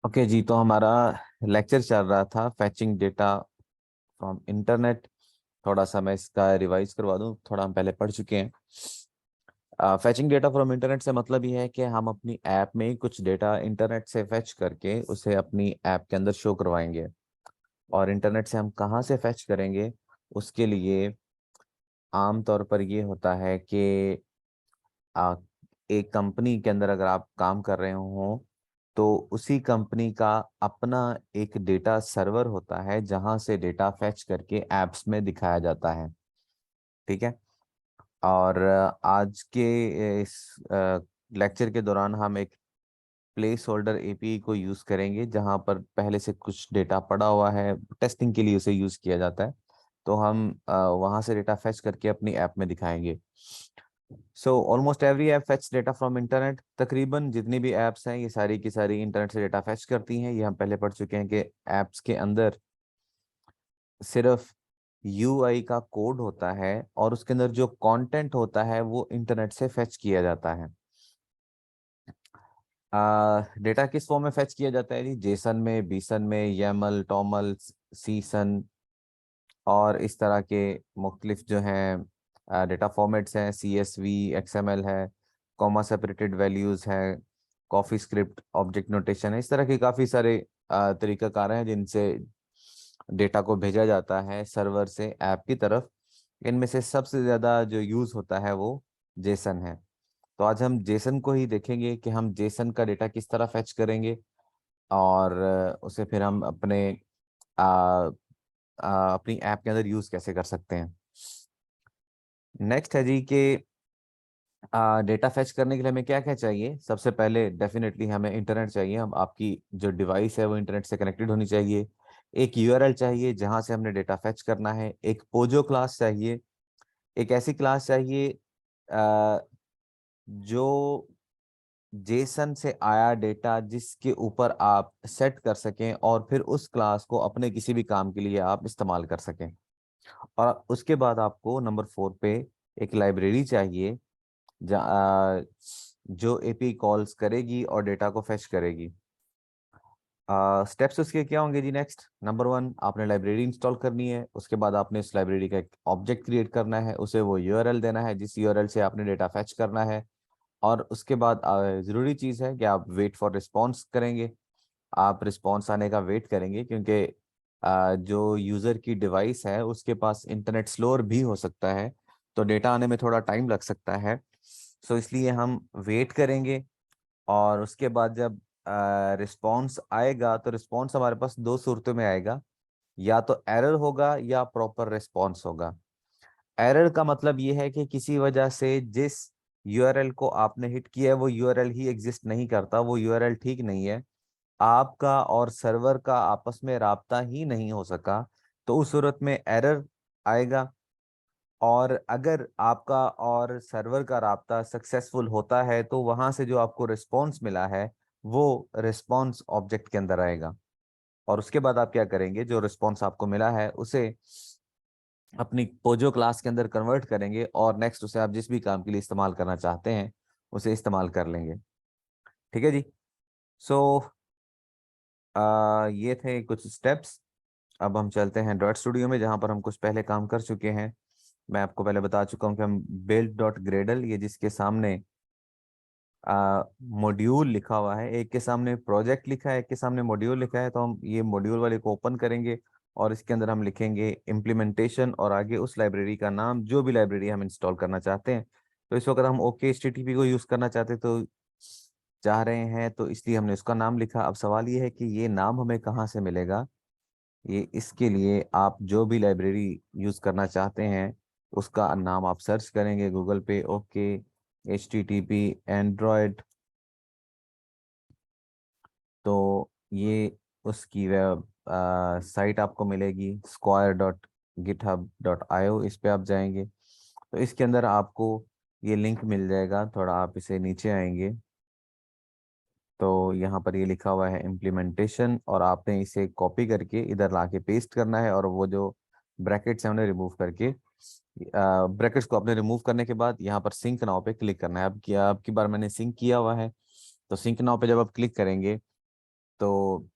Okay जी, तो हमारा lecture चल रहा था फैचिंग डेटा फ्रॉम इंटरनेट। थोड़ा सा मैं इसका रिवाइज करवा दूं, थोड़ा हम पहले पढ़ चुके हैं। फैचिंग डेटा फ्रॉम इंटरनेट से मतलब ये है कि हम अपनी ऐप में कुछ डेटा इंटरनेट से फैच करके उसे अपनी ऐप के अंदर शो करवाएंगे। और इंटरनेट से हम कहाँ से फैच करेंगे, उसके लिए आम तौर पर ये होता है कि आ, एक कंपनी के अंदर अगर आप काम कर रहे हो तो उसी कंपनी का अपना एक डेटा सर्वर होता है जहां से डेटा फैच करके एप्स में दिखाया जाता है। ठीक है। और आज के इस लेक्चर के दौरान हम एक प्लेस होल्डर एपीआई को यूज करेंगे जहां पर पहले से कुछ डेटा पड़ा हुआ है, टेस्टिंग के लिए उसे यूज किया जाता है। तो हम वहां से डेटा फैच करके अपनी ऐप में दिखाएंगे। So almost every app fetch data from internet. तकरीबन जितनी भी ऐप्स हैं ये सारी की सारी इंटरनेट से डेटा फैच करती हैं। ये हम पहले पढ़ चुके हैं कि ऐप्स के अंदर सिर्फ यूआई का कोड होता है और उसके अंदर जो कंटेंट होता है वो इंटरनेट से फैच किया जाता है। डेटा किस फॉर्म में फैच किया जाता है जी? जेसन में, बीसन में, YAML, टॉमल, सीसन और इस तरह के मुख्तलिफ जो हैं डेटा फॉर्मेट्स हैं। CSV, XML है, कॉमा सेपरेटेड वैल्यूज है, कॉफी स्क्रिप्ट, ऑब्जेक्ट नोटेशन है। इस तरह के काफ़ी सारे तरीकाकार हैं जिनसे डेटा को भेजा जाता है सर्वर से ऐप की तरफ। इनमें से सबसे ज़्यादा जो यूज़ होता है वो जेसन है। तो आज हम जेसन को ही देखेंगे कि हम जेसन का डेटा किस तरह फैच करेंगे और उसे फिर हम आ, अपनी ऐप के अंदर यूज कैसे कर सकते हैं। नेक्स्ट है जी कि डेटा फैच करने के लिए हमें क्या क्या चाहिए। सबसे पहले डेफिनेटली हमें इंटरनेट चाहिए। हम आपकी जो डिवाइस है वो इंटरनेट से कनेक्टेड होनी चाहिए। एक यूआरएल चाहिए जहां से हमने डेटा फैच करना है। एक पोजो क्लास चाहिए। एक ऐसी क्लास चाहिए जो जेसन से आया डेटा जिसके ऊपर आप सेट कर सकें और फिर उस क्लास को अपने किसी भी काम के लिए आप इस्तेमाल कर सकें। और उसके बाद आपको नंबर 4 पे एक लाइब्रेरी चाहिए जो एपीआई कॉल्स करेगी और डेटा को फेच करेगी। स्टेप्स उसके क्या होंगे जी? नेक्स्ट नंबर 1, आपने लाइब्रेरी इंस्टॉल करनी है। उसके बाद आपने इस लाइब्रेरी का एक ऑब्जेक्ट क्रिएट करना है, उसे वो यूआरएल देना है जिस यूआरएल से आपने डेटा फेच करना है। और उसके बाद ज़रूरी चीज़ है कि आप वेट फॉर रिस्पॉन्स करेंगे। आप रिस्पॉन्स आने का वेट करेंगे क्योंकि जो यूज़र की डिवाइस है उसके पास इंटरनेट स्लोअर भी हो सकता है, तो डेटा आने में थोड़ा टाइम लग सकता है। सो इसलिए हम वेट करेंगे। और उसके बाद जब रिस्पॉन्स आएगा तो रिस्पॉन्स हमारे पास दो सूरतों में आएगा, या तो एरर होगा या प्रॉपर रिस्पॉन्स होगा। एरर का मतलब ये है कि किसी वजह से जिस यूआरएल को आपने हिट किया है वो यूआरएल ही एग्जिस्ट नहीं करता, वो यूआरएल ठीक नहीं है, आपका और सर्वर का आपस में राब्ता ही नहीं हो सका, तो उस सूरत में एरर आएगा। और अगर आपका और सर्वर का राब्ता सक्सेसफुल होता है तो वहां से जो आपको रिस्पॉन्स मिला है वो रिस्पॉन्स ऑब्जेक्ट के अंदर आएगा। और उसके बाद आप क्या करेंगे, जो रिस्पॉन्स आपको मिला है उसे अपनी पोजो क्लास के अंदर कन्वर्ट करेंगे और नेक्स्ट उसे आप जिस भी काम के लिए इस्तेमाल करना चाहते हैं उसे इस्तेमाल कर लेंगे। ठीक है जी। सो ये थे कुछ स्टेप्स। अब हम चलते हैं डॉट स्टूडियो में जहां पर हम कुछ पहले काम कर चुके हैं। मैं आपको पहले बता चुका हूं कि हम बिल्ड डॉट ग्रेडल, ये जिसके सामने मॉड्यूल लिखा हुआ है, एक के सामने प्रोजेक्ट लिखा है, एक के सामने मॉड्यूल लिखा है, तो हम ये मॉड्यूल वाले को ओपन करेंगे और इसके अंदर हम लिखेंगे इम्प्लीमेंटेशन और आगे उस लाइब्रेरी का नाम, जो भी लाइब्रेरी हम इंस्टॉल करना चाहते हैं। तो इस वक्त हम ओके एचटीटीपी को यूज करना चाह रहे हैं, तो इसलिए हमने उसका नाम लिखा। अब सवाल ये है कि ये नाम हमें कहाँ से मिलेगा। ये इसके लिए आप जो भी लाइब्रेरी यूज करना चाहते हैं उसका नाम आप सर्च करेंगे गूगल पे। ओके HTTP एंड्रॉयड, तो ये उसकी वेब साइट आपको मिलेगी square.github.io। इस पे आप जाएंगे तो इसके अंदर आपको ये लिंक मिल जाएगा। थोड़ा आप इसे नीचे आएंगे तो यहाँ पर ये लिखा हुआ है इम्प्लीमेंटेशन, और आपने इसे कॉपी करके इधर लाके पेस्ट करना है। और वो जो ब्रैकेट्स हैं उन्हें रिमूव करके, ब्रैकेट्स को आपने रिमूव करने के बाद यहाँ पर सिंक नाउ पे क्लिक करना है। अब की बार मैंने सिंक किया हुआ है, तो सिंक नाउ पे जब आप क्लिक करेंगे तो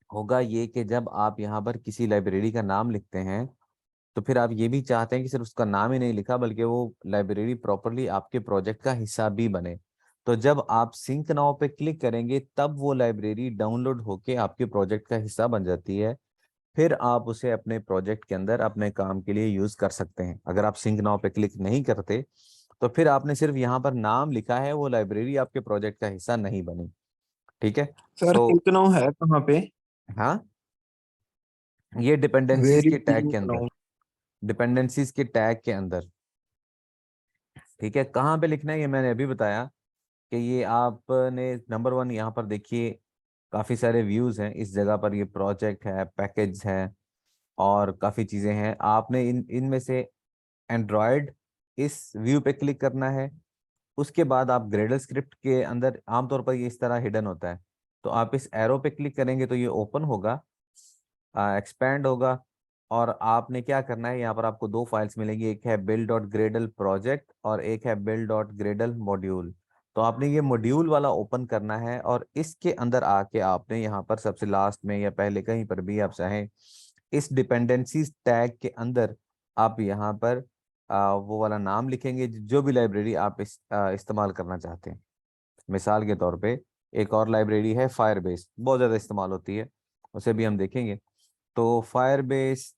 होगा ये कि जब आप यहाँ पर किसी लाइब्रेरी का नाम लिखते हैं तो फिर आप ये भी चाहते हैं कि सिर्फ उसका नाम ही नहीं लिखा बल्कि वो लाइब्रेरी प्रॉपरली आपके प्रोजेक्ट का हिस्सा भी बने। तो जब आप सिंक नाउ पे क्लिक करेंगे तब वो लाइब्रेरी डाउनलोड होके आपके प्रोजेक्ट का हिस्सा बन जाती है। फिर आप उसे अपने प्रोजेक्ट के अंदर अपने काम के लिए यूज कर सकते हैं। अगर आप सिंक नाउ पे क्लिक नहीं करते तो फिर आपने सिर्फ यहाँ पर नाम लिखा है, वो लाइब्रेरी आपके प्रोजेक्ट का हिस्सा नहीं बनी। ठीक है। सर सो थिंक नाउ है कहाँ पे? हाँ, ये डिपेंडेंसीज वेरी के टैग के थिंक अंदर, नाउ। डिपेंडेंसीज के टैग के अंदर। ठीक है, कहाँ पे लिखना है ये मैंने अभी बताया कि ये आपने नंबर वन यहाँ पर देखिए काफी सारे व्यूज हैं इस जगह पर, ये प्रोजेक्ट है, पैकेज है और काफी चीजें हैं। आपने इनमें से एंड्रॉयड इस व्यू पे क्लिक करना है। उसके बाद आप ग्रेडल स्क्रिप्ट के अंदर, आमतौर पर ये इस तरह हिडन होता है, तो आप इस एरो पे क्लिक करेंगे तो ये ओपन होगा, एक्सपैंड होगा। और आपने क्या करना है, यहाँ पर आपको दो फाइल्स मिलेंगी, एक है build डॉट ग्रेडल प्रोजेक्ट और एक है build डॉट ग्रेडल मॉड्यूल। तो आपने ये मॉड्यूल वाला ओपन करना है और इसके अंदर आके आपने यहाँ पर सबसे लास्ट में या पहले कहीं पर भी आप चाहें इस डिपेंडेंसीज टैग के अंदर आप यहाँ पर वो वाला नाम लिखेंगे जो भी लाइब्रेरी आप इस्तेमाल करना चाहते हैं। मिसाल के तौर पे एक और लाइब्रेरी है फायरबेस, बहुत ज़्यादा इस्तेमाल होती है, उसे भी हम देखेंगे। तो फायरबेस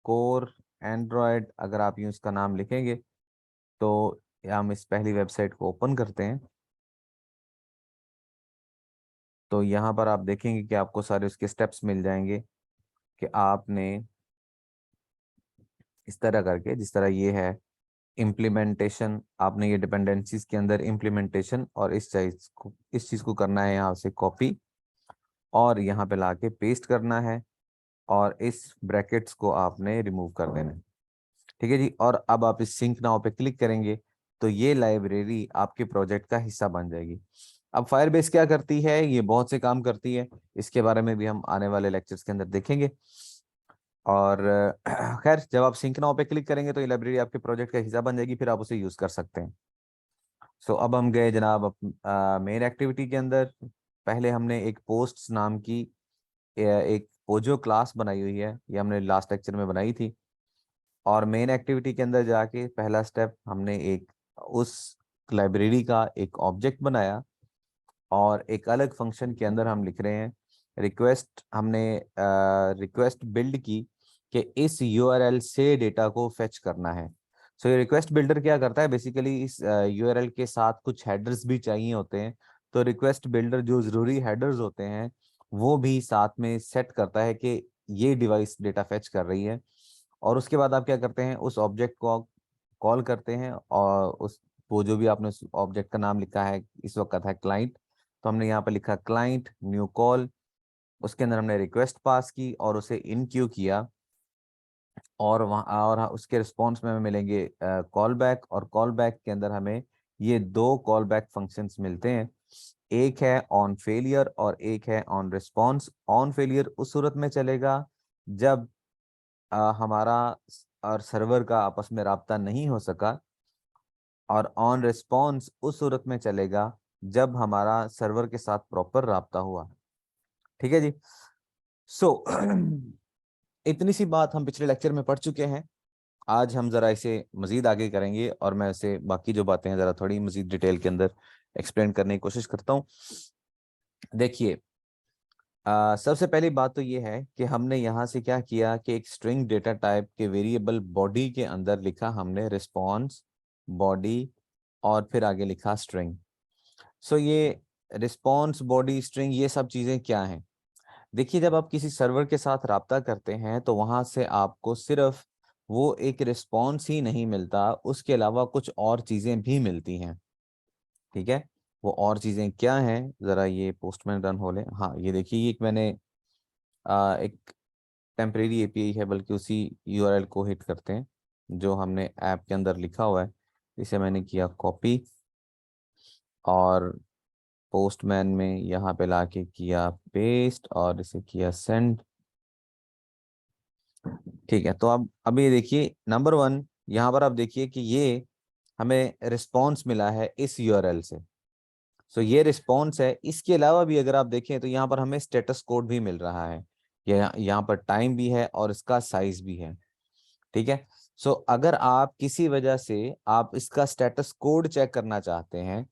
कोर एंड्रॉयड अगर आप यूं इसका नाम लिखेंगे तो हम इस पहली वेबसाइट को ओपन करते हैं। तो यहाँ पर आप देखेंगे कि आपको सारे उसके स्टेप्स मिल जाएंगे कि आपने इस तरह करके, जिस तरह ये है इम्प्लीमेंटेशन, आपने ये डिपेंडेंसीज के अंदर इम्प्लीमेंटेशन और इस चीज़ को करना है यहाँ से कॉपी और यहाँ पे लाके पेस्ट करना है और इस ब्रैकेट्स को आपने रिमूव कर देना है। ठीक है जी। और अब आप इस सिंक नाउ पे क्लिक करेंगे तो ये लाइब्रेरी आपके प्रोजेक्ट का हिस्सा बन जाएगी। अब फायरबेस क्या करती है, ये बहुत से काम करती है, इसके बारे में भी हम आने वाले लेक्चर्स के अंदर देखेंगे। और खैर, जब आप सिंक नाउ पे क्लिक करेंगे तो ये लाइब्रेरी आपके प्रोजेक्ट का हिस्सा बन जाएगी, फिर आप उसे यूज कर सकते हैं। सो अब हम गए जनाब मेन एक्टिविटी के अंदर। पहले हमने एक पोस्ट नाम की एक पोजो क्लास बनाई हुई है, ये हमने लास्ट लेक्चर में बनाई थी। और मेन एक्टिविटी के अंदर जाके पहला स्टेप हमने एक उस लाइब्रेरी का एक ऑब्जेक्ट बनाया और एक अलग फंक्शन के अंदर हम लिख रहे हैं रिक्वेस्ट। हमने रिक्वेस्ट बिल्ड की कि इस यूआरएल से डेटा को फेच करना है। सो ये रिक्वेस्ट बिल्डर क्या करता है, बेसिकली इस यूआरएल के साथ कुछ हेडर्स भी चाहिए होते हैं। तो रिक्वेस्ट बिल्डर जो जरूरी हेडर्स होते हैं वो भी साथ में सेट करता है कि ये डिवाइस डेटा फेच कर रही है। और उसके बाद आप क्या करते हैं, उस ऑब्जेक्ट को कॉल करते हैं और उस वो जो भी आपने ऑब्जेक्ट का नाम लिखा है इस वक्त है क्लाइंट, तो हमने यहाँ पर लिखा क्लाइंट न्यू कॉल। उसके अंदर हमने रिक्वेस्ट पास की और उसे इन क्यू किया और वहाँ और उसके रिस्पॉन्स में हमें मिलेंगे कॉल बैक, और कॉल बैक के अंदर हमें ये दो कॉल बैक फंक्शंस मिलते हैं। एक है ऑन फेलियर और एक है ऑन रिस्पॉन्स। ऑन फेलियर उस सूरत में चलेगा जब हमारा और सर्वर का आपस में राब्ता नहीं हो सका, और ऑन रिस्पॉन्स उस सूरत में चलेगा जब हमारा सर्वर के साथ प्रॉपर राब्ता हुआ। ठीक है जी। सो इतनी सी बात हम पिछले लेक्चर में पढ़ चुके हैं। आज हम जरा इसे मजीद आगे करेंगे और मैं इसे बाकी जो बातें हैं जरा थोड़ी मजीद डिटेल के अंदर एक्सप्लेन करने की कोशिश करता हूँ। देखिए, सबसे पहली बात तो ये है कि हमने यहाँ से क्या किया कि एक स्ट्रिंग डेटा टाइप के वेरिएबल बॉडी के अंदर लिखा हमने रिस्पॉन्स बॉडी और फिर आगे लिखा स्ट्रिंग। सो ये रिस्पॉन्स बॉडी स्ट्रिंग ये सब चीज़ें क्या हैं? देखिए, जब आप किसी सर्वर के साथ राब्ता करते हैं तो वहां से आपको सिर्फ वो एक रिस्पॉन्स ही नहीं मिलता, उसके अलावा कुछ और चीज़ें भी मिलती हैं। ठीक है, वो और चीज़ें क्या हैं, ज़रा ये पोस्टमैन रन हो ले। हाँ, ये देखिए, ये एक मैंने एक टेम्परेरी एपीआई है, बल्कि उसी यूआरएल को हिट करते हैं जो हमने ऐप के अंदर लिखा हुआ है। इसे मैंने किया कॉपी और पोस्टमैन में यहाँ पे लाके किया पेस्ट और इसे किया सेंड। ठीक है, तो अब ये देखिए नंबर वन, यहाँ पर आप देखिए कि ये हमें रिस्पॉन्स मिला है इस यूआरएल से। सो ये रिस्पॉन्स है। इसके अलावा भी अगर आप देखें तो यहाँ पर हमें स्टेटस कोड भी मिल रहा है, यहाँ पर टाइम भी है और इसका साइज भी है। ठीक है। सो अगर आप किसी वजह से आप इसका स्टेटस कोड चेक करना चाहते हैं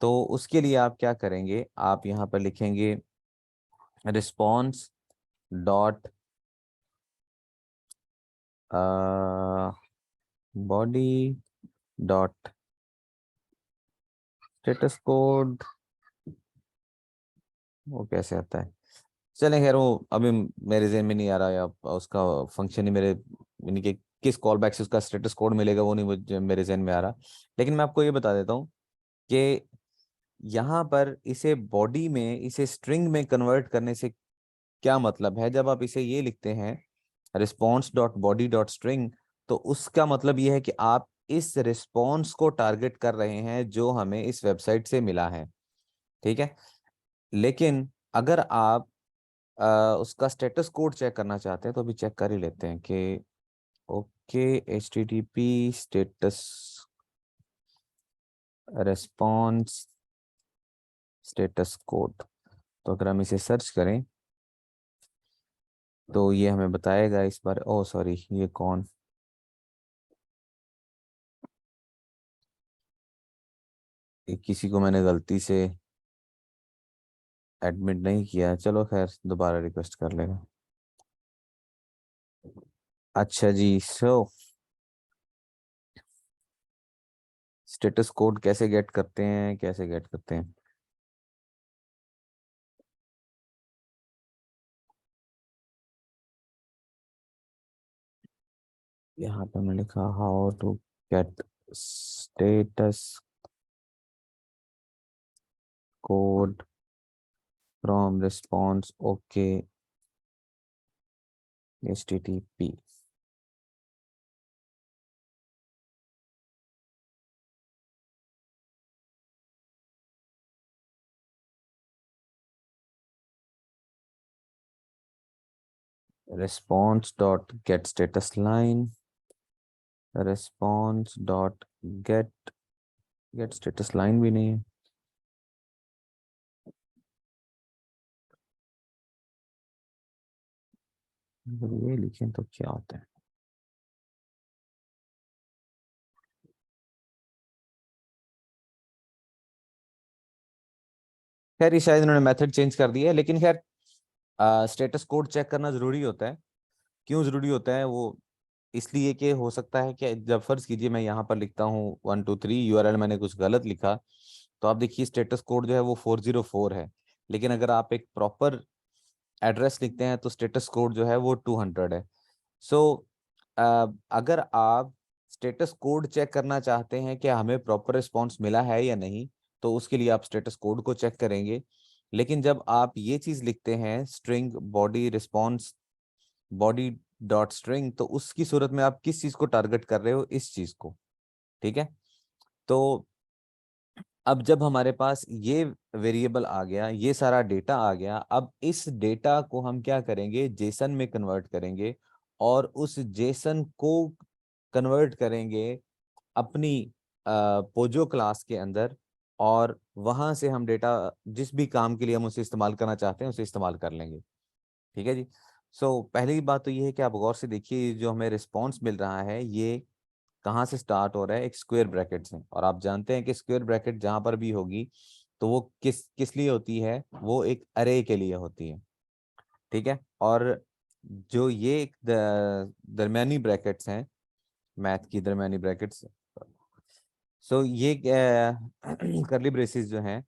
तो उसके लिए आप क्या करेंगे, आप यहाँ पर लिखेंगे response dot body dot status code. वो कैसे आता है, चलें खैर वो अभी मेरे ज़हन में नहीं आ रहा, या उसका फंक्शन ही मेरे यानी कि किस कॉल बैक से उसका स्टेटस कोड मिलेगा वो नहीं मुझे मेरे ज़हन में आ रहा। लेकिन मैं आपको ये बता देता हूँ कि यहाँ पर इसे बॉडी में, इसे स्ट्रिंग में कन्वर्ट करने से क्या मतलब है। जब आप इसे ये लिखते हैं response dot body dot string, तो उसका मतलब ये है कि आप इस रिस्पॉन्स को टारगेट कर रहे हैं जो हमें इस वेबसाइट से मिला है। ठीक है। लेकिन अगर आप उसका स्टेटस कोड चेक करना चाहते हैं तो अभी चेक कर ही लेते हैं कि okay HTTP status response status code. तो अगर हम इसे सर्च करें तो ये हमें बताएगा इस बार। ओ सॉरी, ये कौन, ये किसी को मैंने गलती से एडमिट नहीं किया, चलो खैर दोबारा रिक्वेस्ट कर लेगा। अच्छा जी, सो स्टेटस कोड कैसे गेट करते हैं, कैसे गेट करते हैं। यहाँ पे मैंने लिखा how to get status code from response okay HTTP। response dot get status line, response dot get status line भी नहीं है। अगर ये लिखें तो क्या होता है। खैर ये शायद इन्होंने मेथड चेंज कर दिया है, लेकिन खैर स्टेटस कोड चेक करना जरूरी होता है। क्यों जरूरी होता है वो, इसलिए कि हो सकता है कि जब फर्ज कीजिए मैं यहाँ पर लिखता हूँ 123 URL, मैंने कुछ गलत लिखा, तो आप देखिए स्टेटस कोड जो है वो 404 है। लेकिन अगर आप एक प्रॉपर एड्रेस लिखते हैं तो स्टेटस कोड जो है वो 200 है। सो अगर आप स्टेटस कोड चेक करना चाहते हैं कि हमें प्रॉपर रिस्पॉन्स मिला है या नहीं, तो उसके लिए आप स्टेटस कोड को चेक करेंगे। लेकिन जब आप ये चीज लिखते हैं string body response body dot string, तो उसकी सूरत में आप किस चीज को टारगेट कर रहे हो, इस चीज को। ठीक है। तो अब जब हमारे पास ये वेरिएबल आ गया, ये सारा डेटा आ गया, अब इस डेटा को हम क्या करेंगे, जेसन में कन्वर्ट करेंगे और उस जेसन को कन्वर्ट करेंगे अपनी पोजो क्लास के अंदर, और वहां से हम डेटा जिस भी काम के लिए हम उसे इस्तेमाल करना चाहते हैं उसे इस्तेमाल कर लेंगे। ठीक है जी। सो पहली बात तो ये है कि आप गौर से देखिए जो हमें रिस्पॉन्स मिल रहा है ये कहाँ से स्टार्ट हो रहा है, एक स्क्वायर ब्रैकेट से। और आप जानते हैं कि स्क्वायर ब्रैकेट जहां पर भी होगी तो वो किस किस लिए होती है, वो एक अरे के लिए होती है। ठीक है। और जो ये एक दरमियानी ब्रैकेट्स हैं, मैथ की दरमियानी ब्रैकेट्स, सो ये करली ब्रेसेस जो हैं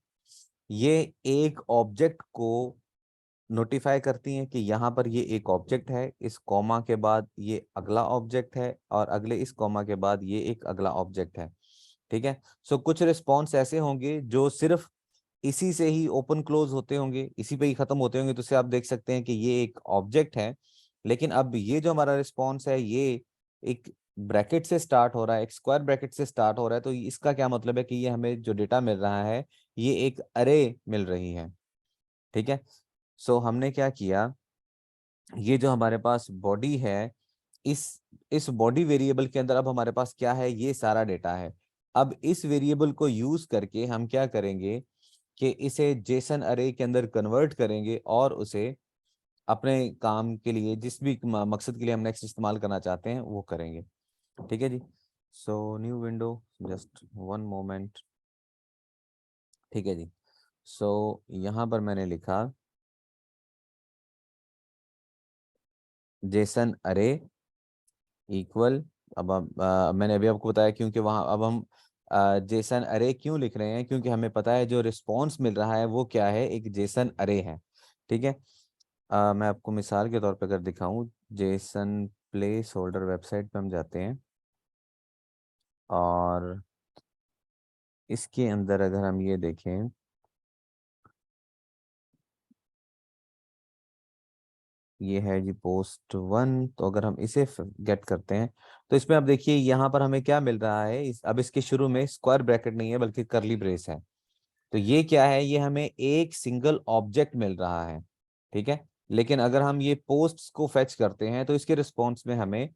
ये एक ऑब्जेक्ट को नोटिफाई करती हैं कि यहाँ पर ये एक ऑब्जेक्ट है, इस कॉमा के बाद ये अगला ऑब्जेक्ट है, और अगले इस कॉमा के बाद ये एक अगला ऑब्जेक्ट है। ठीक है। सो कुछ रिस्पॉन्स ऐसे होंगे जो सिर्फ इसी से ही ओपन क्लोज होते होंगे, इसी पे ही खत्म होते होंगे, तो इससे आप देख सकते हैं कि ये एक ऑब्जेक्ट है। लेकिन अब ये जो हमारा रिस्पॉन्स है ये एक ब्रैकेट से स्टार्ट हो रहा है, एक स्क्वायर ब्रैकेट से स्टार्ट हो रहा है, तो इसका क्या मतलब है कि ये हमें जो डेटा मिल रहा है ये एक अरे मिल रही है। ठीक है। सो हमने क्या किया, ये जो हमारे पास बॉडी है, इस इस बॉडी वेरिएबल के अंदर अब हमारे पास क्या है, ये सारा डेटा है। अब इस वेरिएबल को यूज करके हम क्या करेंगे, कि इसे जेसन अरे के अंदर कन्वर्ट करेंगे और उसे अपने काम के लिए जिस भी मकसद के लिए हम नेक्स्ट इस्तेमाल करना चाहते हैं वो करेंगे। ठीक है जी। So new window, just one moment. ठीक है जी। सो यहाँ पर मैंने लिखा जेसन अरे इक्वल, मैंने अभी आपको बताया क्योंकि वहाँ अब हम जेसन अरे क्यों लिख रहे हैं, क्योंकि हमें पता है जो रिस्पॉन्स मिल रहा है वो क्या है, एक जेसन अरे है। ठीक है। मैं आपको मिसाल के तौर पे अगर दिखाऊं, जेसन प्लेस होल्डर वेबसाइट पे हम जाते हैं और इसके अंदर अगर हम ये देखें, ये है जी पोस्ट 1। तो अगर हम इसे गेट करते हैं तो इसमें अब देखिए यहाँ पर हमें क्या मिल रहा है, अब इसके शुरू में स्क्वायर ब्रैकेट नहीं है बल्कि करली ब्रेस है। तो ये क्या है, ये हमें एक सिंगल ऑब्जेक्ट मिल रहा है। ठीक है। लेकिन अगर हम ये पोस्ट्स को फेच करते हैं तो इसके रिस्पॉन्स में हमें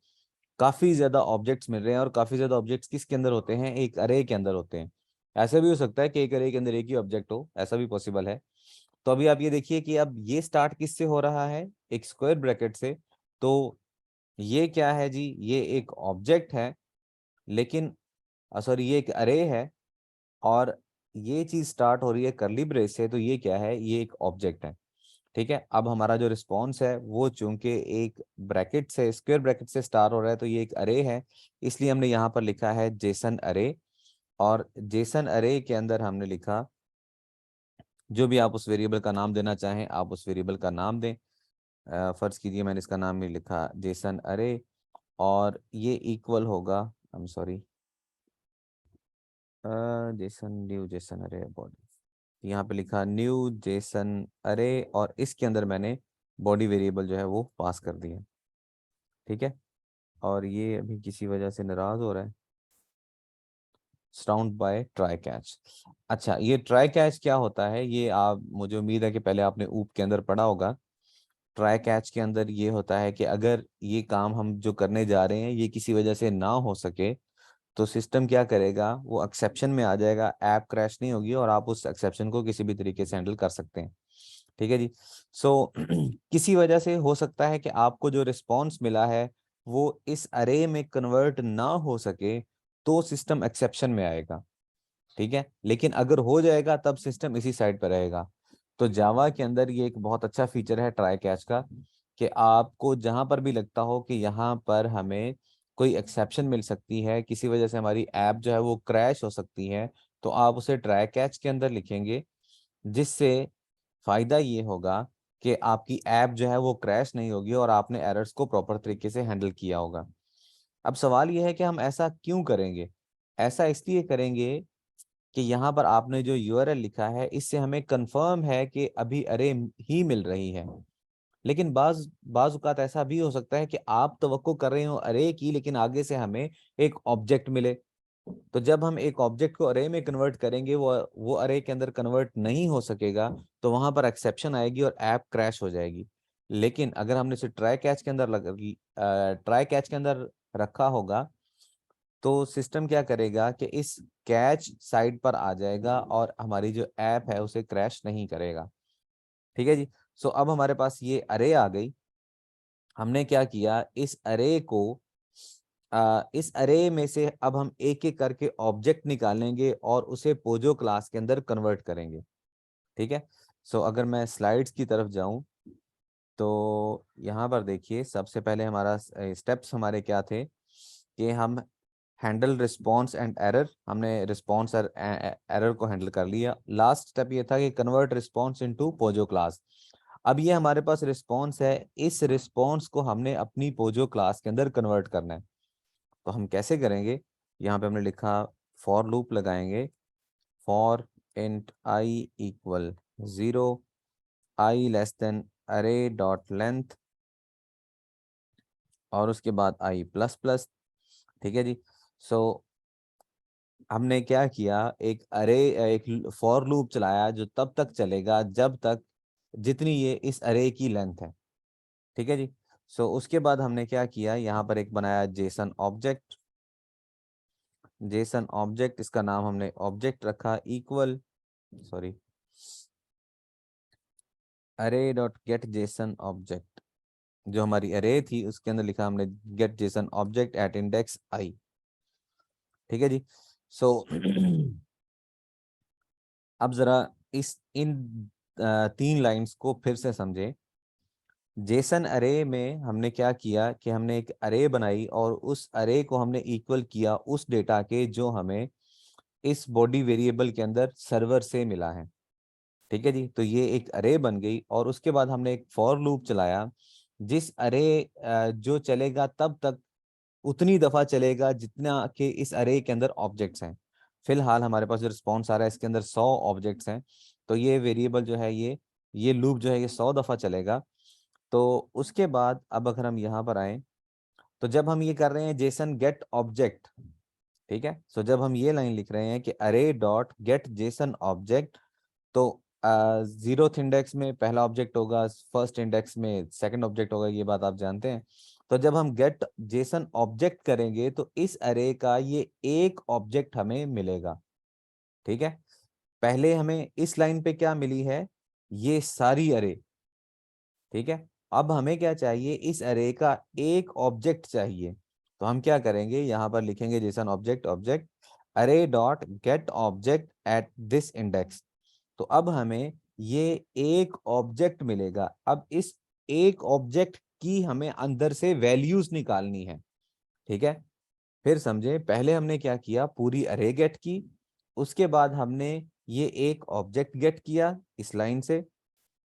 काफी ज्यादा ऑब्जेक्ट्स मिल रहे हैं, और काफी ज्यादा ऑब्जेक्ट्स किसके अंदर होते हैं, एक अरे के अंदर होते हैं। ऐसा भी हो सकता है कि एक अरे के अंदर एक ही ऑब्जेक्ट हो, ऐसा भी पॉसिबल है। तो अभी आप ये देखिए कि अब ये स्टार्ट किससे हो रहा है, एक स्क्वायर ब्रैकेट से। तो ये क्या है जी, ये एक ऑब्जेक्ट है, लेकिन सॉरी ये एक अरे है, और ये चीज स्टार्ट हो रही है करली ब्रेस से, तो ये क्या है, ये एक ऑब्जेक्ट है। ठीक है। अब हमारा जो रिस्पॉन्स है वो चूंकि एक ब्रैकेट से, स्क्वायर ब्रैकेट से स्टार्ट हो रहा है, तो ये एक अरे है, इसलिए हमने यहाँ पर लिखा है जेसन अरे। और जेसन अरे के अंदर हमने लिखा, जो भी आप उस वेरिएबल का नाम देना चाहें आप उस वेरिएबल का नाम दें। फर्ज कीजिए मैंने इसका नाम भी लिखा जेसन अरे, और ये इक्वल होगा, I am sorry, Jason new Jason अरे बॉडी, यहाँ पे लिखा न्यू जेसन अरे, और इसके अंदर मैंने बॉडी वेरिएबल जो है वो पास कर दिया। ठीक है। और ये अभी किसी वजह से नाराज हो रहा है, सराउंड बाय ट्राई कैच। अच्छा, ये ट्राई कैच क्या होता है, ये आप, मुझे उम्मीद है कि पहले आपने ऊप के अंदर पढ़ा होगा। ट्राई कैच के अंदर ये होता है कि अगर ये काम हम जो करने जा रहे हैं ये किसी वजह से ना हो सके, तो सिस्टम क्या करेगा, वो एक्सेप्शन में आ जाएगा, ऐप क्रैश नहीं होगी और आप उस एक्सेप्शन को किसी भी तरीके से हैंडल कर सकते हैं। ठीक है जी। सो किसी वजह से हो सकता है कि आपको जो रिस्पॉन्स मिला है वो इस अरे में कन्वर्ट ना हो सके, तो सिस्टम एक्सेप्शन में आएगा। ठीक है। लेकिन अगर हो जाएगा तब सिस्टम इसी साइड पर रहेगा। तो जावा के अंदर ये एक बहुत अच्छा फीचर है ट्राई कैच का, कि आपको जहां पर भी लगता हो कि यहाँ पर हमें कोई एक्सेप्शन मिल सकती है, किसी वजह से हमारी ऐप जो है वो क्रैश हो सकती है, तो आप उसे ट्राई कैच के अंदर लिखेंगे, जिससे फायदा ये होगा कि आपकी ऐप जो है वो क्रैश नहीं होगी और आपने एरर्स को प्रॉपर तरीके से हैंडल किया होगा। अब सवाल ये है कि हम ऐसा क्यों करेंगे। ऐसा इसलिए करेंगे कि यहाँ पर आपने जो यूआरएल लिखा है इससे हमें कंफर्म है कि अभी अरे ही मिल रही है। लेकिन बाज बाज औकात ऐसा भी हो सकता है कि आप तवक्को कर रहे हो अरे की, लेकिन आगे से हमें एक ऑब्जेक्ट मिले। तो जब हम एक ऑब्जेक्ट को अरे में कन्वर्ट करेंगे वो अरे के अंदर कन्वर्ट नहीं हो सकेगा, तो वहां पर एक्सेप्शन आएगी और ऐप क्रैश हो जाएगी। लेकिन अगर हमने इसे ट्राई कैच के अंदर रखा होगा, तो सिस्टम क्या करेगा कि इस कैच साइड पर आ जाएगा और हमारी जो ऐप है उसे क्रैश नहीं करेगा। ठीक है जी। सो अब हमारे पास ये अरे आ गई। हमने क्या किया, इस अरे में से अब हम एक एक करके ऑब्जेक्ट निकालेंगे और उसे पोजो क्लास के अंदर कन्वर्ट करेंगे। ठीक है। सो अगर मैं स्लाइड्स की तरफ जाऊं, तो यहाँ पर देखिए सबसे पहले हमारा स्टेप्स हमारे क्या थे, कि हम हैंडल रिस्पॉन्स एंड एरर, हमने रिस्पॉन्स और एरर को हैंडल कर लिया। लास्ट स्टेप ये था कि convert response into Pozzo class. अब ये हमारे पास रिस्पॉन्स है, इस रिस्पॉन्स को हमने अपनी पोजो क्लास के अंदर कन्वर्ट करना है। तो हम कैसे करेंगे, यहाँ पे हमने लिखा फॉर लूप लगाएंगे, for int I equal 0, I less than अरे डॉट लेंथ, और उसके बाद आई प्लस प्लस। ठीक है जी। सो हमने क्या किया, एक फॉर लूप चलाया जो तब तक चलेगा जब तक जितनी ये इस अरे की लेंथ है। ठीक है जी। सो उसके बाद हमने क्या किया, यहाँ पर एक बनाया जेसन ऑब्जेक्ट। जेसन ऑब्जेक्ट, इसका नाम हमने ऑब्जेक्ट रखा equal, sorry, array dot get JSON object, जो हमारी अरे थी उसके अंदर लिखा हमने get JSON object at index I. ठीक है जी। सो अब जरा इन 3 लाइंस को फिर से समझें। जेसन अरे में हमने क्या किया कि हमने एक अरे बनाई और उस अरे को हमने इक्वल किया उस डेटा के जो हमें इस बॉडी वेरिएबल के अंदर सर्वर से मिला है। ठीक है जी। तो ये एक अरे बन गई और उसके बाद हमने एक फॉर लूप चलाया, जिस अरे जो चलेगा तब तक उतनी दफा चलेगा जितना कि इस अरे के अंदर ऑब्जेक्ट्स हैं। फिलहाल हमारे पास जो रिस्पॉन्स आ रहा है इसके अंदर 100 ऑब्जेक्ट्स हैं, तो ये वेरिएबल जो है ये लूप जो है ये 100 दफा चलेगा। तो उसके बाद अब अगर हम यहाँ पर आए, तो जब हम ये कर रहे हैं जेसन गेट ऑब्जेक्ट, ठीक है, सो जब हम ये लाइन लिख रहे हैं कि अरे डॉट गेट जेसन ऑब्जेक्ट, तो 0th इंडेक्स में पहला ऑब्जेक्ट होगा, फर्स्ट इंडेक्स में सेकंड ऑब्जेक्ट होगा, ये बात आप जानते हैं। तो जब हम गेट जेसन ऑब्जेक्ट करेंगे तो इस अरे का ये एक ऑब्जेक्ट हमें मिलेगा। ठीक है, पहले हमें इस लाइन पे क्या मिली है, ये सारी अरे। ठीक है, अब हमें क्या चाहिए, इस अरे का एक ऑब्जेक्ट चाहिए। तो हम क्या करेंगे, यहाँ पर लिखेंगे जेसन ऑब्जेक्ट ऑब्जेक्ट अरे dot gate object at this index. तो अब हमें ये एक ऑब्जेक्ट मिलेगा। अब इस एक ऑब्जेक्ट की हमें अंदर से वैल्यूज निकालनी है। ठीक है, फिर समझे, पहले हमने क्या किया, पूरी अरे गेट की, उसके बाद हमने ये एक ऑब्जेक्ट गेट किया इस लाइन से।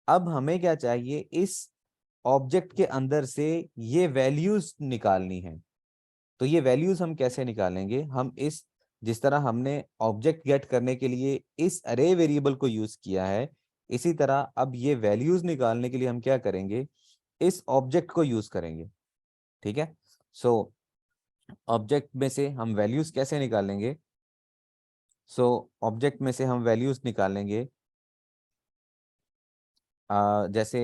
अब हमें क्या चाहिए, इस ऑब्जेक्ट के अंदर से ये वैल्यूज निकालनी है। तो ये वैल्यूज हम कैसे निकालेंगे, हम इस जिस तरह हमने ऑब्जेक्ट गेट करने के लिए इस अरे वेरिएबल को यूज किया है, इसी तरह अब ये वैल्यूज निकालने के लिए हम क्या करेंगे, इस ऑब्जेक्ट को यूज करेंगे। ठीक है, सो ऑब्जेक्ट में से हम वैल्यूज कैसे निकालेंगे, सो ऑब्जेक्ट में से हम वैल्यूज निकालेंगे जैसे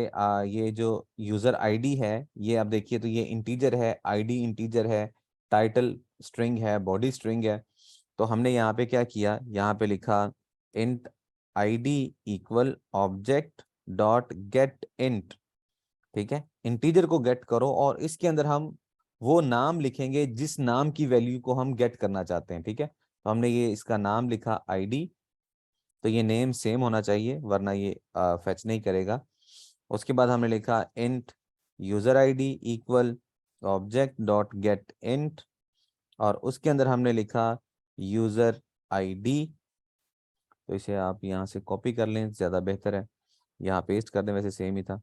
ये जो यूजर आईडी है, ये आप देखिए तो ये इंटीजर है, आईडी इंटीजर है, टाइटल स्ट्रिंग है, बॉडी स्ट्रिंग है। तो हमने यहाँ पे क्या किया, यहाँ पे लिखा int ID equal object dot gate int. ठीक है, इंटीजर को गेट करो और इसके अंदर हम वो नाम लिखेंगे जिस नाम की वैल्यू को हम गेट करना चाहते हैं। ठीक है, तो हमने ये इसका नाम लिखा आईडी, तो ये नेम सेम होना चाहिए वरना ये फेच नहीं करेगा। उसके बाद हमने लिखा int user ID equal object dot gate int, और उसके अंदर हमने लिखा यूजर आईडी। तो इसे आप यहाँ से कॉपी कर लें, ज़्यादा बेहतर है, यहाँ पेस्ट कर दें, वैसे सेम ही था।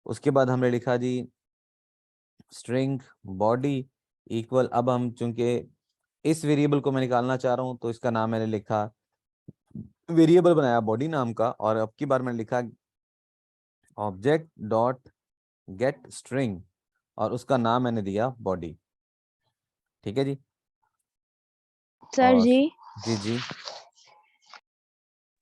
उसके बाद हमने लिखा जी स्ट्रिंग बॉडी इक्वल, अब हम चूंकि इस वेरिएबल को मैं निकालना चाह रहा हूँ तो इसका नाम मैंने लिखा, वेरिएबल बनाया बॉडी नाम का, और अब की बार मैंने लिखा ऑब्जेक्ट डॉट गेट स्ट्रिंग और उसका नाम मैंने दिया बॉडी। ठीक है जी। सर और जी, जी जी।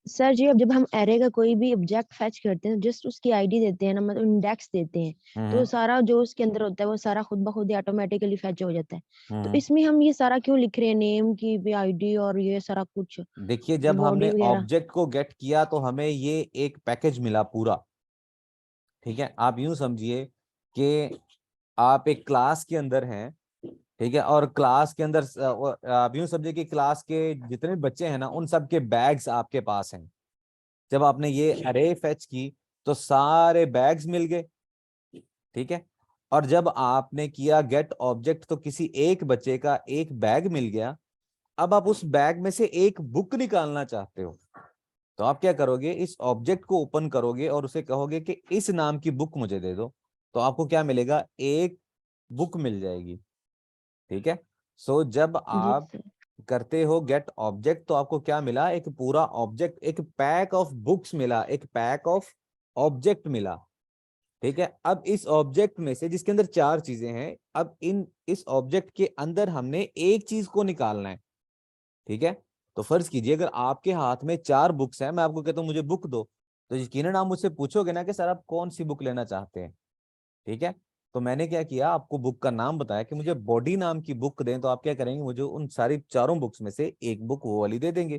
सर जी, अब जब हम एरे का कोई भी ऑब्जेक्ट फेच करते हैं, जस्ट उसकी आईडी देते हैं ना, मतलब इंडेक्स देते हैं, तो हम्म सारा जो उसके अंदर होता है वो सारा खुद ब खुद ही ऑटोमेटिकली फेच हो जाता है। तो हम्म। इसमें हम ये सारा क्यों लिख रहे हैं, नेम की भी आईडी और ये सारा कुछ, देखिए, जब बॉडी हमने वगैरह? ऑब्जेक्ट को गेट किया तो हमें ये एक पैकेज मिला पूरा। ठीक है, आप यूं समझिए कि आप एक क्लास के अंदर हैं, ठीक है, और क्लास के अंदर आप यूं समझिए कि क्लास के जितने बच्चे हैं ना उन सब के बैग्स आपके पास हैं। जब आपने ये अरे फेच की तो सारे बैग्स मिल गए। ठीक है, और जब आपने किया गेट ऑब्जेक्ट तो किसी एक बच्चे का एक बैग मिल गया। अब आप उस बैग में से एक बुक निकालना चाहते हो, तो आप क्या करोगे, इस ऑब्जेक्ट को ओपन करोगे और उसे कहोगे कि इस नाम की बुक मुझे दे दो, तो आपको क्या मिलेगा, एक बुक मिल जाएगी। ठीक है, सो जब जी आप सर। करते हो गेट ऑब्जेक्ट तो आपको क्या मिला, एक पूरा ऑब्जेक्ट, एक पैक ऑफ बुक्स मिला, एक पैक ऑफ ऑब्जेक्ट मिला। ठीक है, अब इस ऑब्जेक्ट में से जिसके अंदर 4 चीजें हैं, अब इस ऑब्जेक्ट के अंदर हमने एक चीज को निकालना है। ठीक है, तो फर्ज कीजिए अगर आपके हाथ में 4 बुक्स हैं, मैं आपको कहता हूं मुझे बुक दो, तो यकीनन आप मुझसे पूछोगे ना कि सर आप कौन सी बुक लेना चाहते हैं। ठीक है, तो मैंने क्या किया, आपको बुक का नाम बताया कि मुझे बॉडी नाम की बुक दें, तो आप क्या करेंगे, मुझे उन सारी 4 बुक्स में से एक बुक वो वाली दे देंगे।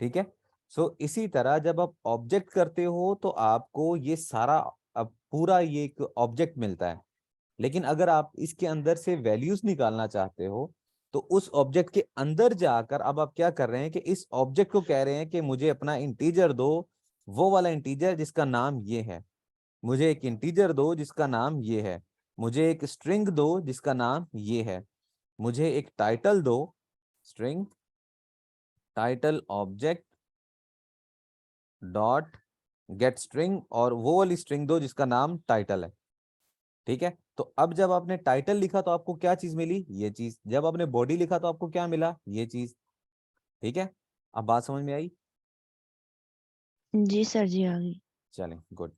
ठीक है, सो इसी तरह जब आप ऑब्जेक्ट करते हो तो आपको ये सारा अब पूरा ये एक ऑब्जेक्ट मिलता है। लेकिन अगर आप इसके अंदर से वैल्यूज निकालना चाहते हो तो उस ऑब्जेक्ट के अंदर जाकर अब आप क्या कर रहे हैं कि इस ऑब्जेक्ट को कह रहे हैं कि मुझे अपना इंटीजर दो, वो वाला इंटीजर जिसका नाम ये है। मुझे एक इंटीजर दो जिसका नाम ये है। मुझे एक स्ट्रिंग दो जिसका नाम ये है। मुझे एक टाइटल दो, string title object dot gate string, और वो वाली स्ट्रिंग दो जिसका नाम टाइटल है। ठीक है, तो अब जब आपने टाइटल लिखा तो आपको क्या चीज मिली, ये चीज। जब आपने बॉडी लिखा तो आपको क्या मिला, ये चीज। ठीक है, अब बात समझ में आई? जी सर जी, आ गई। चलें, गुड।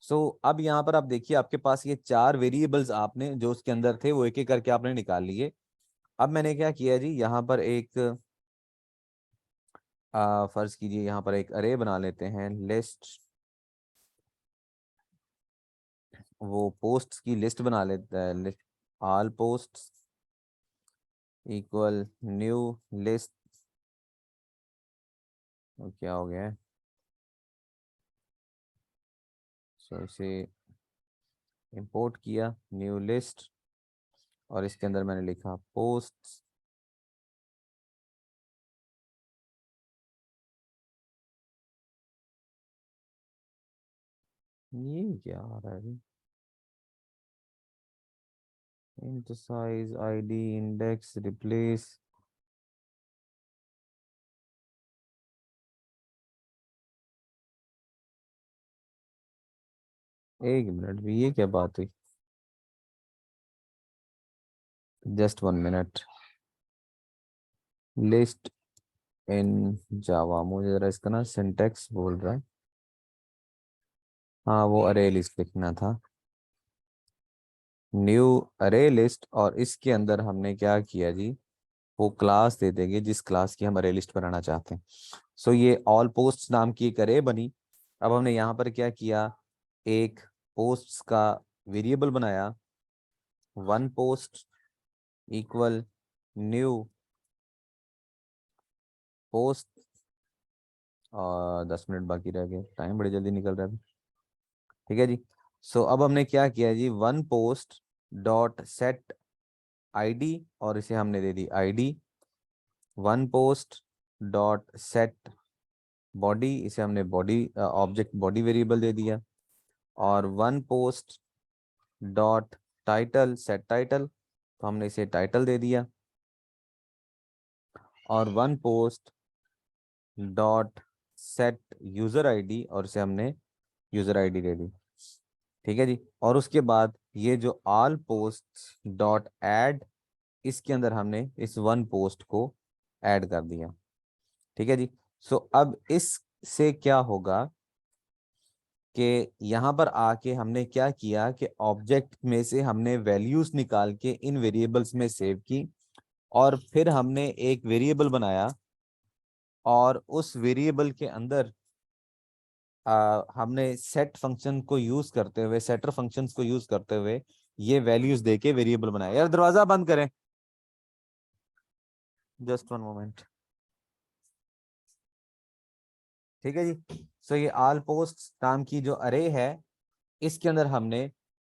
सो अब यहाँ पर आप देखिए, आपके पास ये 4 वेरिएबल्स आपने जो उसके अंदर थे वो एक एक करके आपने निकाल लिए। अब मैंने क्या किया जी, यहाँ पर एक फर्ज कीजिए यहाँ पर एक अरे बना लेते हैं, लिस्ट, वो पोस्ट की लिस्ट बना लेते हैं, all post equal new list. क्या हो गया है, सो इसे इंपोर्ट किया न्यू लिस्ट, और इसके अंदर मैंने लिखा पोस्ट। ये क्या आ रहा है, int size ID index replace. एक मिनट भी, ये क्या बात हुई, जस्ट 1 मिनट। लिस्ट इन जावा, मुझे जरा इसका ना सिंटेक्स बोल रहा है। हाँ, वो अरे लिस्ट लिखना था, न्यू अरे लिस्ट, और इसके अंदर हमने क्या किया जी, वो क्लास दे देंगे जिस क्लास की हम अरे लिस्ट बनाना चाहते हैं। सो ये ऑल पोस्ट नाम की एक अरे बनी। अब हमने यहाँ पर क्या किया, एक पोस्ट्स का वेरिएबल बनाया, one post equal new post, और 10 मिनट बाकी रह गए, टाइम बड़ी जल्दी निकल रहा है। ठीक है जी, सो अब हमने क्या किया जी, one post dot set ID, और इसे हमने दे दी ID. One post dot set body, इसे हमने बॉडी ऑब्जेक्ट बॉडी वेरिएबल दे दिया। और one post dot title set title, तो हमने इसे टाइटल दे दिया। और one post dot set user ID, और इसे हमने यूजर आईडी दे दी। ठीक है जी, और उसके बाद ये जो ऑल पोस्ट डॉट ऐड, इसके अंदर हमने इस वन पोस्ट को ऐड कर दिया। ठीक है जी, सो अब इससे क्या होगा कि यहाँ पर आके हमने क्या किया कि ऑब्जेक्ट में से हमने वैल्यूज निकाल के इन वेरिएबल्स में सेव की, और फिर हमने एक वेरिएबल बनाया, और उस वेरिएबल के अंदर हमने सेट फंक्शन को यूज करते हुए, सेटर फंक्शंस को यूज करते हुए ये वैल्यूज देके वेरिएबल बनाया। यार दरवाजा बंद करें, जस्ट 1 मोमेंट। ठीक है जी, सो ये ऑल पोस्ट नाम की जो अरे है, इसके अंदर हमने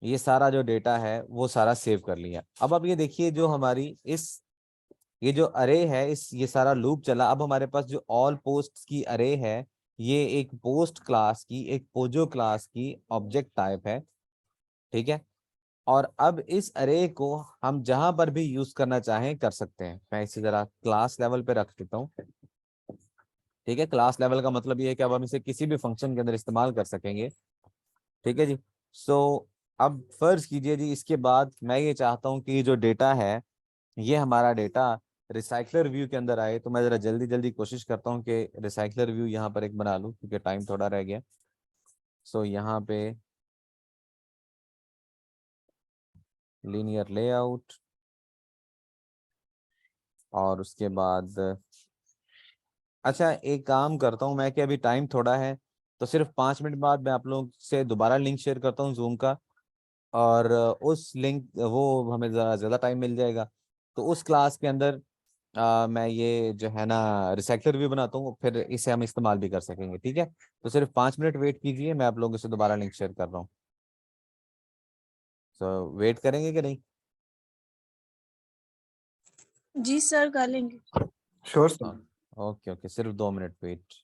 ये सारा जो डेटा है वो सारा सेव कर लिया। अब आप ये देखिए, जो हमारी इस ये जो अरे है, इस ये सारा लूप चला। अब हमारे पास जो ऑल पोस्ट की अरे है, ये एक पोस्ट क्लास की, एक पोजो क्लास की ऑब्जेक्ट टाइप है। ठीक है, और अब इस अरे को हम जहां पर भी यूज करना चाहें कर सकते हैं। मैं इसे जरा क्लास लेवल पे रख देता हूँ। ठीक है, क्लास लेवल का मतलब ये है कि अब हम इसे किसी भी फंक्शन के अंदर इस्तेमाल कर सकेंगे। ठीक है जी, सो अब फर्ज कीजिए जी, इसके बाद मैं ये चाहता हूँ कि ये जो डेटा है, ये हमारा डेटा रिसाइकलर व्यू के अंदर आए। तो मैं जरा जल्दी जल्दी कोशिश करता हूँ कि रिसाइकलर व्यू यहाँ पर एक बना लूँ, क्योंकि टाइम थोड़ा रह गया। सो यहाँ पे लीनियर लेआउट, और उसके बाद अच्छा एक काम करता हूँ मैं कि अभी टाइम थोड़ा है, तो सिर्फ 5 मिनट बाद मैं आप लोगों से दोबारा लिंक शेयर करता हूँ जूम का, और उस लिंक वो हमें ज़्यादा टाइम मिल जाएगा। तो उस क्लास के अंदर मैं ये जो है ना रिसाइकलर भी बनाता हूँ, फिर इसे हम इस्तेमाल भी कर सकेंगे, ठीक है। तो सिर्फ 5 मिनट वेट कीजिए, मैं आप लोगों से दोबारा लिंक शेयर कर रहा हूँ। तो वेट करेंगे कि नहीं? जी सर कर लेंगे। Sure sir. हाँ, ओके ओके, सिर्फ 2 मिनट वेट।